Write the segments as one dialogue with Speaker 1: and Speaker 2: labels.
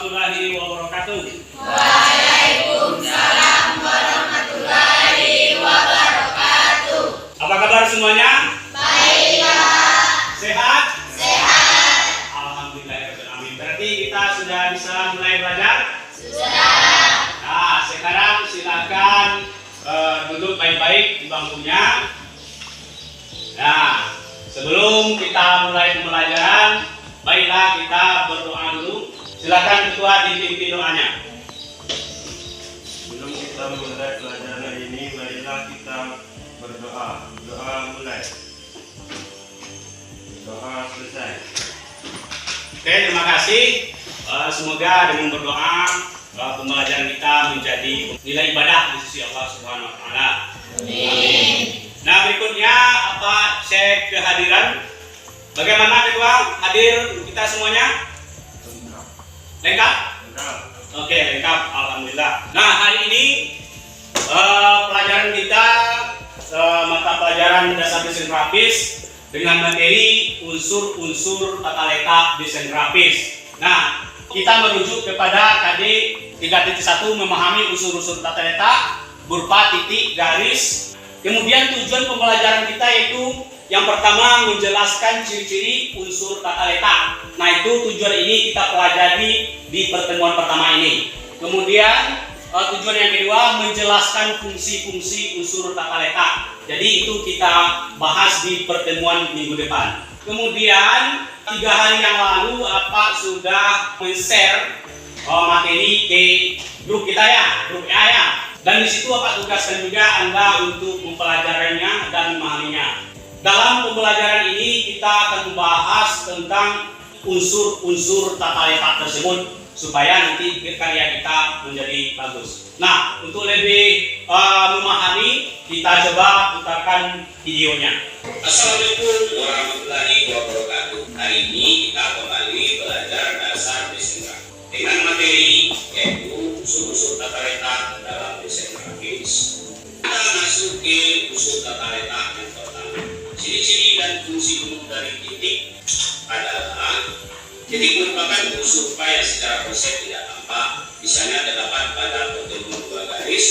Speaker 1: warahmatullahi wabarakatuh.
Speaker 2: Waalaikumsalam warahmatullahi wabarakatuh.
Speaker 1: Apa kabar semuanya?
Speaker 2: Baik, Pak.
Speaker 1: Sehat?
Speaker 2: Sehat.
Speaker 1: Alhamdulillah. Berarti kita sudah bisa mulai belajar?
Speaker 2: Sudah.
Speaker 1: Nah, sekarang silakan duduk baik-baik di bangkunya. Nah, sebelum kita mulai pembelajaran, baiklah kita berdoa dulu. Silakan ketua dipimpin doanya.
Speaker 3: Sebelum kita mulai pelajaran ini, marilah kita berdoa. Doa mulai. Doa selesai.
Speaker 1: Oke, terima kasih. Semoga dengan berdoa pembelajaran kita menjadi nilai ibadah di sisi Allah Subhanahu Wa Taala.
Speaker 2: Amin.
Speaker 1: Nah, berikutnya apa cek kehadiran? Bagaimana ketua hadir kita semuanya? Lengkap?
Speaker 3: Lengkap.
Speaker 1: Oke, lengkap. Alhamdulillah. Nah, hari ini pelajaran kita mata pelajaran dasar desain grafis dengan materi unsur-unsur tata letak desain grafis. Nah, kita merujuk kepada KD 3.1 memahami unsur-unsur tata letak berupa titik, garis. Kemudian tujuan pembelajaran kita yaitu yang pertama menjelaskan ciri-ciri unsur tata letak. Nah, itu tujuan ini kita pelajari di pertemuan pertama ini. Kemudian tujuan yang kedua menjelaskan fungsi-fungsi unsur tata letak. Jadi itu kita bahas di pertemuan minggu depan. Kemudian 3 hari yang lalu Pak sudah men-share materi ke grup kita ya, grup A ya. Dan di situ Pak tugaskan juga Anda untuk mempelajarinya dan memahaminya. Dalam pembelajaran ini kita akan membahas tentang unsur-unsur tata letak tersebut supaya nanti karya kita menjadi bagus. Nah, untuk lebih memahami, kita coba putarkan videonya.
Speaker 4: Assalamualaikum warahmatullahi wabarakatuh. Hari ini kita kembali belajar dasar desain grafis dengan materi yaitu unsur-unsur tata letak dalam desain grafis. Kita masuk ke unsur tata letak yang pertama. Ciri-ciri dan fungsi umum dari titik adalah titik merupakan unsur yang secara konsep tidak tampak. Misalnya terdapat pada pertemuan 2 garis,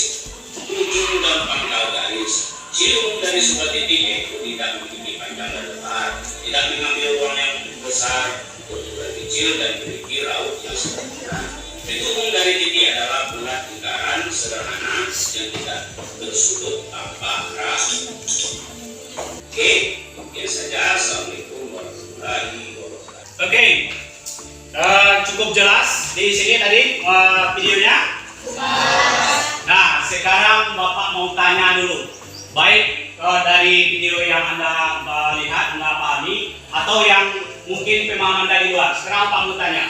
Speaker 4: ujung dan pangkal garis. Ciri umum dari sebuah titik yaitu tidak memiliki panjang dan lebar, tidak mengambil ruang yang besar, ukuran kecil dan memiliki raut yang sederhana. Bentuk umum dari titik adalah bulat lingkaran sederhana yang tidak bersudut tanpa arah. Oke, mungkin saja. Assalamualaikum warahmatullahi wabarakatuh.
Speaker 1: Oke, cukup jelas di sini tadi videonya. Nah, sekarang Bapak mau tanya dulu, baik dari video yang Anda lihat, Anda pahami, atau yang mungkin pemahaman dari luar. Sekarang Bapak mau tanya,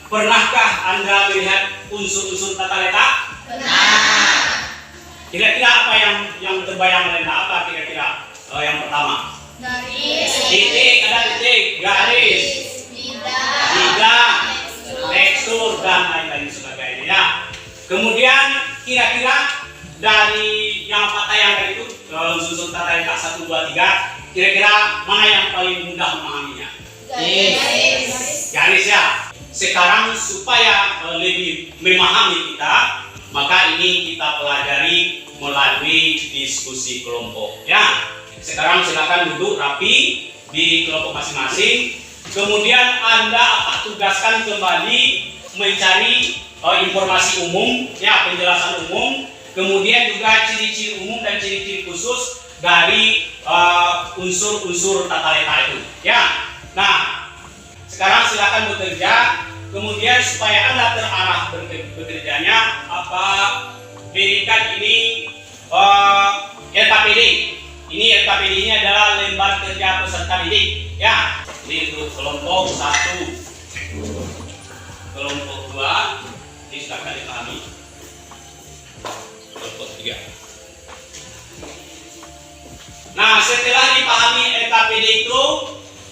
Speaker 1: pernahkah Anda melihat unsur-unsur tata letak?
Speaker 2: Benar.
Speaker 1: Kira-kira apa yang terbayang oleh Anda? Apa kira-kira yang pertama?
Speaker 2: Garis.
Speaker 1: Titik, ada titik, garis, bidang, tekstur dan lain-lain sebagainya ya. Kemudian kira-kira dari yang Pak tayang tadi itu unsur tata letak 1, 2, 3, kira-kira mana yang paling mudah memahaminya? Garis ya. Sekarang supaya lebih memahami kita, maka ini kita pelajari melalui diskusi kelompok ya. Sekarang silakan duduk rapi di kelompok masing-masing. Kemudian Anda tugaskan kembali mencari informasi umum, ya, penjelasan umum. Kemudian juga ciri-ciri umum dan ciri-ciri khusus dari unsur-unsur tata letak itu. Ya, nah sekarang silakan bekerja. Kemudian supaya Anda terarah bekerjanya, berikan ini LKPD. Ini LKPD ini adalah lembar kerja peserta didik. Ya, ini untuk kelompok 1, kelompok 2, ini silakan dipahami. Kelompok 3. Nah, setelah dipahami LKPD itu,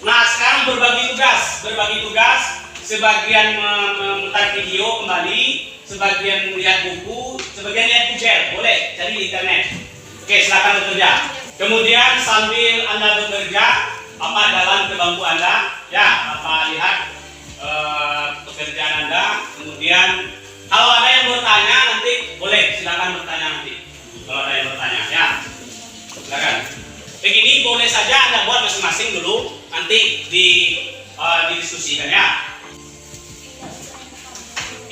Speaker 1: nah sekarang berbagi tugas. Sebagian memutar video kembali, sebagian melihat buku, sebagian lihat Google, boleh cari di internet. Oke, silakan bekerja. Kemudian sambil Anda bekerja, jalan ke bangku Anda, ya, lihat pekerjaan Anda. Kemudian kalau ada yang bertanya nanti boleh silakan bertanya nanti. Kalau ada yang bertanya ya silakan. Begini boleh saja Anda buat masing-masing dulu, nanti didiskusikan ya.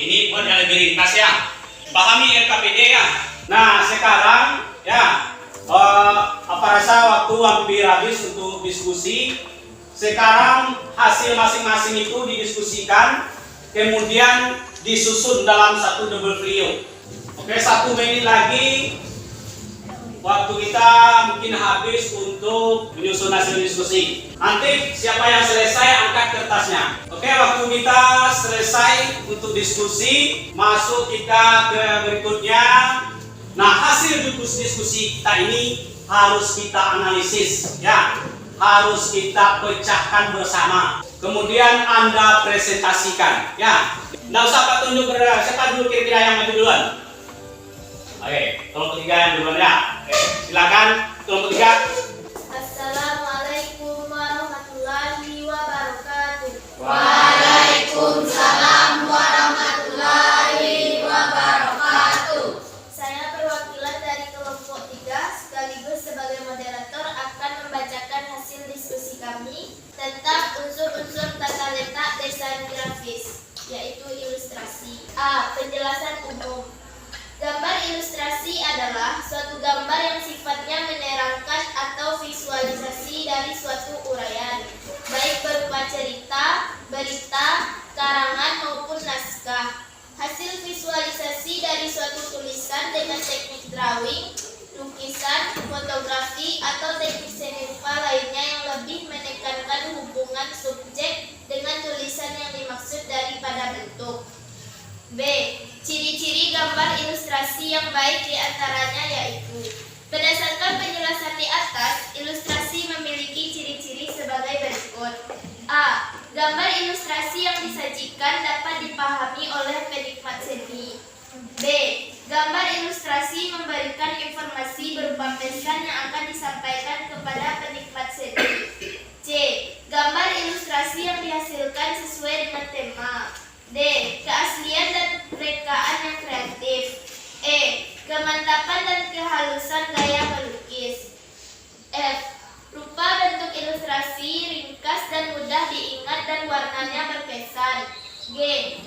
Speaker 1: Ini buat yang lebih ringkas ya. Pahami LKPD ya. Nah sekarang ya apa rasa waktu hampir habis untuk diskusi. Sekarang hasil masing-masing itu didiskusikan, kemudian disusun dalam satu double folio. Oke, 1 menit lagi waktu kita mungkin habis untuk menyusun hasil diskusi. Nanti siapa yang selesai angkat kertasnya. Oke, waktu kita selesai untuk diskusi, masuk kita ke berikutnya. Nah, hasil diskusi kita ini harus kita analisis ya. Harus kita pecahkan bersama. Kemudian Anda presentasikan ya. Nggak usah Pak tunjuk berada. Siapa dulu kira-kira yang maju duluan? Oke, kelompok 3 yang duluan ya. Oke, silakan kelompok 3.
Speaker 2: Assalamualaikum warahmatullahi wabarakatuh.
Speaker 5: Waalaikumsalam warahmatullahi wabarakatuh.
Speaker 2: Saya perwakilan dari kelompok 3 sekaligus sebagai moderator akan membacakan hasil diskusi kami tentang unsur-unsur tata letak desain grafis, yaitu ilustrasi. A. Penjelasan umum. Gambar ilustrasi adalah suatu gambar yang sifatnya menerangkan atau visualisasi dari suatu uraian, baik berupa cerita, berita, karangan maupun naskah. Hasil visualisasi dari suatu tulisan dengan teknik drawing, lukisan, fotografi, atau teknik seni rupa lainnya yang lebih menekankan hubungan subjek dengan tulisan yang dimaksud daripada bentuk. B. Ciri-ciri gambar ilustrasi yang baik diantaranya yaitu: berdasarkan penjelasan di atas, ilustrasi memiliki ciri-ciri sebagai berikut. A. Gambar ilustrasi yang disajikan dapat dipahami oleh penikmat seni. B. Gambar ilustrasi memberikan informasi berupa pesan yang akan disampaikan kepada penikmat seni. C. Gambar ilustrasi yang dihasilkan sesuai dengan tema. D. Keaslian dan rekaan yang kreatif. E. Kemantapan dan kehalusan gaya melukis. F. Rupa bentuk ilustrasi ringkas dan mudah diingat dan warnanya berkesan. G.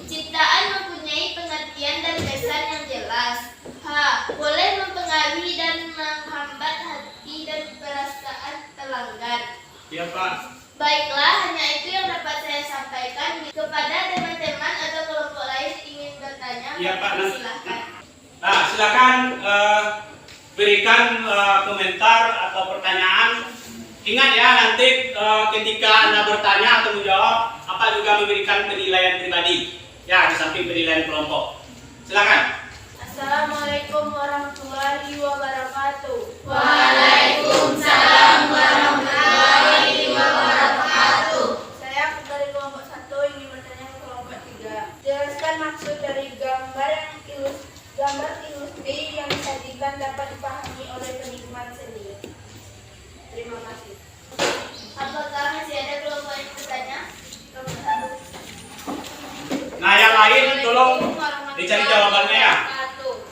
Speaker 2: Ciptaan mempunyai pengertian dan pesan yang jelas. H. Boleh mempengaruhi dan menghambat hati dan perasaan pelanggan.
Speaker 1: Iya Pak.
Speaker 2: Baiklah, hanya itu yang dapat saya sampaikan. Kepada teman-teman atau kelompok lain ingin bertanya,
Speaker 1: Iya, Pak.
Speaker 2: silakan.
Speaker 1: Nah, silakan berikan komentar atau pertanyaan. Ingat ya, nanti ketika Anda bertanya atau menjawab, apa juga memberikan penilaian pribadi. Ya, di samping penilaian kelompok. Silakan.
Speaker 2: Assalamualaikum warahmatullahi wabarakatuh.
Speaker 5: Waalaikumsalam warahmatullahi wabarakatuh.
Speaker 2: Saya dari kelompok 1 ingin bertanya ke kelompok 3. Jelaskan maksud dari gambar ilustri yang disajikan dapat dipahami oleh penikmat seni. Terima kasih. Apakah masih ada kelompok yang bertanya? Kelompok 1.
Speaker 1: Nah, yang lain tolong dicari jawabannya ya.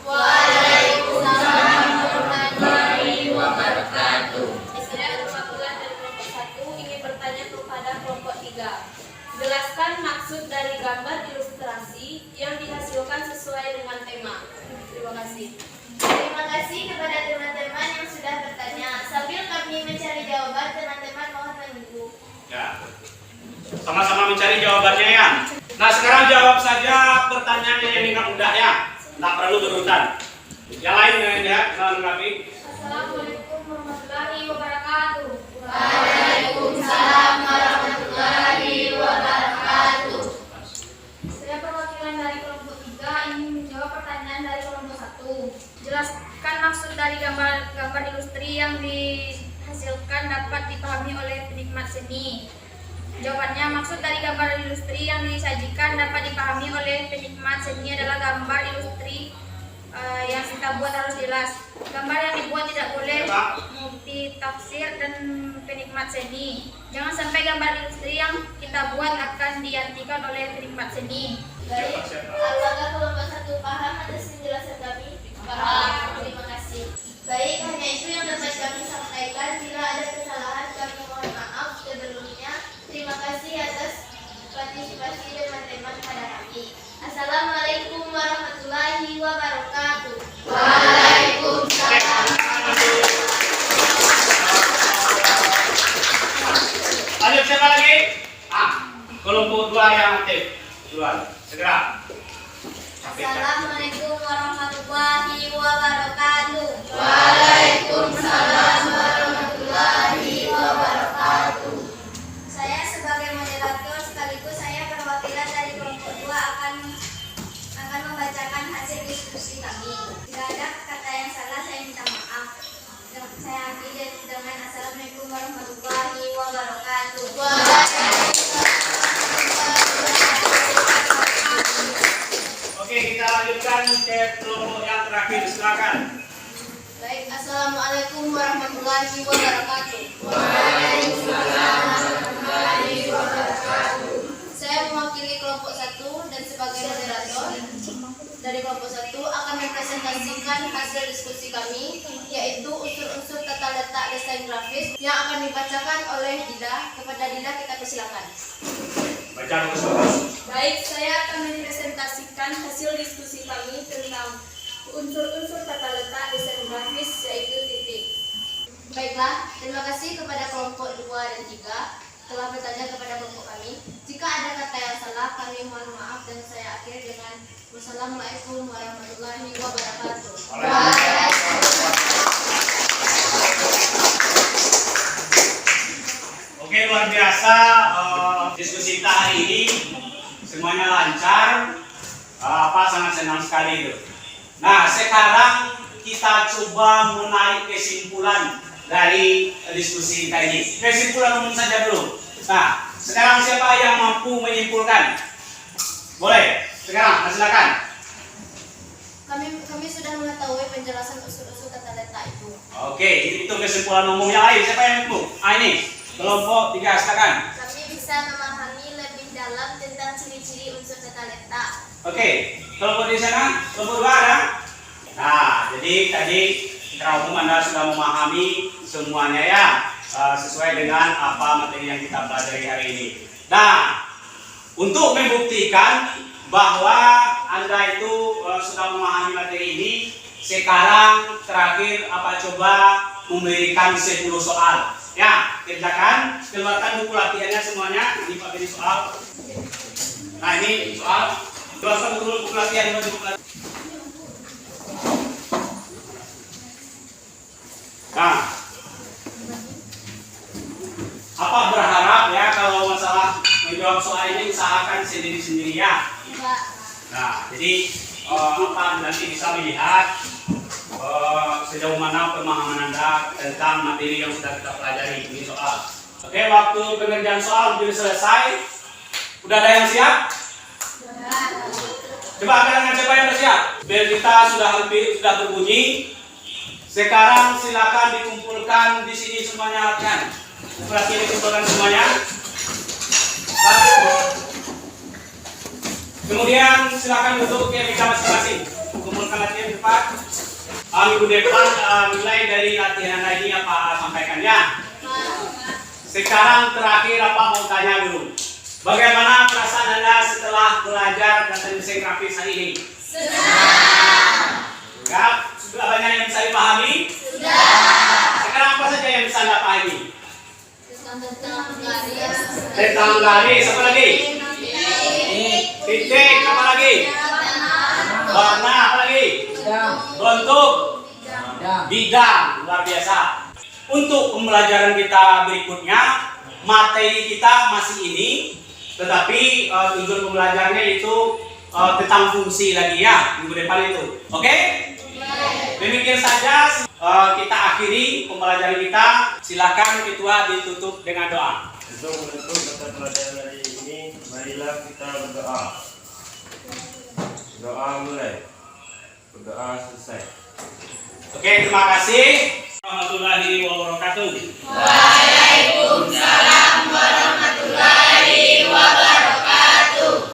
Speaker 5: Waalaikumsalam warahmatullahi wabarakatuh.
Speaker 2: Saya perwakilan dari kelompok 1 ingin bertanya kepada kelompok 3. Jelaskan maksud dari gambar ilustrasi yang dihasilkan sesuai dengan tema. Terima kasih. Terima kasih kepada teman-teman yang sudah bertanya. Sambil kami mencari jawaban, teman-teman mohon menunggu.
Speaker 1: Ya. Sama-sama mencari jawabannya ya. Nah, sekarang jawab saja pertanyaan yang dengan mudah ya. Tidak perlu berurutan. Yang lain ya, menanggapi.
Speaker 2: Assalamualaikum warahmatullahi wabarakatuh.
Speaker 5: Waalaikumsalam warahmatullahi wabarakatuh.
Speaker 2: Saya perwakilan dari kelompok 3 ingin menjawab pertanyaan dari kelompok 1. Jelaskan maksud dari gambar ilustri yang dihasilkan dapat dipahami oleh penikmat seni. Jawabannya, maksud dari gambar ilustri yang disajikan dapat dipahami oleh penikmat seni adalah gambar ilustri yang kita buat harus jelas. Gambar yang dibuat tidak boleh multitafsir dan penikmat seni. Jangan sampai gambar ilustri yang kita buat akan diartikan oleh penikmat seni. Baik, apakah kelompok 1 paham atas penjelasan kami? Paham. Terima kasih. Baik, hanya itu yang dapat kami sampaikan. Bila ada kesalahan, kami mohon maaf sebelumnya. Terima kasih atas partisipasi teman-teman pada kami. Assalamualaikum warahmatullahi wabarakatuh.
Speaker 5: Waalaikumsalam.
Speaker 1: Lanjut siapa lagi? Kelompok 2 yang aktif. Duluan, segera.
Speaker 2: Assalamualaikum warahmatullahi wabarakatuh.
Speaker 5: Waalaikumsalam warahmatullahi wabarakatuh.
Speaker 2: Saya sebagai moderator sekaligus saya perwakilan dari kelompok 2 akan membacakan hasil diskusi kami. Jika ada kata yang salah saya minta maaf. Saya akhiri dengan Assalamualaikum warahmatullahi wabarakatuh.
Speaker 1: Oke, kita lanjutkan ke kelompok yang terakhir. Silakan.
Speaker 2: Baik, Assalamualaikum warahmatullahi wabarakatuh.
Speaker 5: Waalaikumsalam warahmatullahi wabarakatuh.
Speaker 2: Saya mewakili kelompok 1 dan sebagai moderator dari kelompok 1 akan mempresentasikan hasil diskusi kami, yaitu unsur-unsur tata letak desain grafis yang akan dibacakan oleh Dida. Kepada Dida kita persilakan.
Speaker 1: Baca bagus-bagus.
Speaker 2: Baik, saya akan mempresentasikan hasil diskusi kami tentang unsur-unsur tata letak desain grafis, yaitu titik. Baiklah, terima kasih kepada kelompok 2 dan 3 telah bertanya kepada kelompok kami. Jika ada kata yang salah, kami mohon maaf dan saya akhiri dengan wassalamualaikum warahmatullahi wabarakatuh.
Speaker 1: Oke, luar biasa diskusi kita hari ini semuanya lancar. Sangat senang sekali itu. Nah, sekarang kita coba menarik kesimpulan dari diskusi kita ini. Kesimpulan umum saja dulu. Nah, sekarang siapa yang mampu menyimpulkan? Boleh, sekarang silakan.
Speaker 2: Kami sudah mengetahui penjelasan unsur-unsur tata letak itu.
Speaker 1: Oke, itu kesimpulan umum yang lain. Siapa yang mampu? Ini kelompok 3, silakan.
Speaker 2: Kami bisa memahami lebih dalam tentang ciri-ciri unsur tata letak.
Speaker 1: Oke, kelompok di sana, kelompok 2 ada? Nah, jadi tadi secara umum Anda sudah memahami semuanya ya, sesuai dengan apa materi yang kita pelajari hari ini. Nah, untuk membuktikan bahwa Anda itu sudah memahami materi ini, sekarang terakhir coba memberikan 10 soal. Ya, kerjakan, keluarkan buku latihannya semuanya. Ini Pak beri soal. Nah, ini soal. Keluarkan buku latihan, buku latihan. Nah, apa berharap ya kalau masalah menjawab soal ini usahakan sendiri-sendiri ya. Nah, jadi nanti bisa melihat sejauh mana pemahaman Anda tentang materi yang sudah kita pelajari di soal. Oke, waktu pengerjaan soal sudah selesai. Udah ada yang siap? Coba angkat tangan siapa yang sudah siap? Bel kita sudah berbunyi. Sekarang silakan dikumpulkan di sini semuanya latihan. Latihan dikumpulkan semuanya. Kemudian silakan duduk ke meja masing-masing. Kumpulkan latihan cepat. Minggu depan mulai dari latihan ini apa sampaikannya. Sekarang terakhir mau tanya dulu. Bagaimana perasaan Anda setelah belajar data desain grafis hari ini?
Speaker 5: Senang.
Speaker 1: Sudah banyak yang bisa dipahami?
Speaker 5: Sudah.
Speaker 1: Sekarang apa saja yang bisa Anda pahami?
Speaker 2: Tentang
Speaker 1: Tentang garis, apa lagi? Titik, apa lagi? Warna, apa lagi? Bentuk, bidang, luar biasa. Untuk pembelajaran kita berikutnya, materi kita masih ini, tetapi tujuan pembelajarannya itu tentang fungsi lagi ya, minggu depan itu. Oke? Demikian saja kita akhiri pembelajaran kita. Silakan ketua ditutup dengan doa.
Speaker 3: Untuk menutup mata pelajaran hari ini, marilah kita berdoa. Doa mulai. Berdoa selesai.
Speaker 1: Oke, terima kasih. Warahmatullahi wabarakatuh.
Speaker 5: Waalaikumsalam warahmatullahi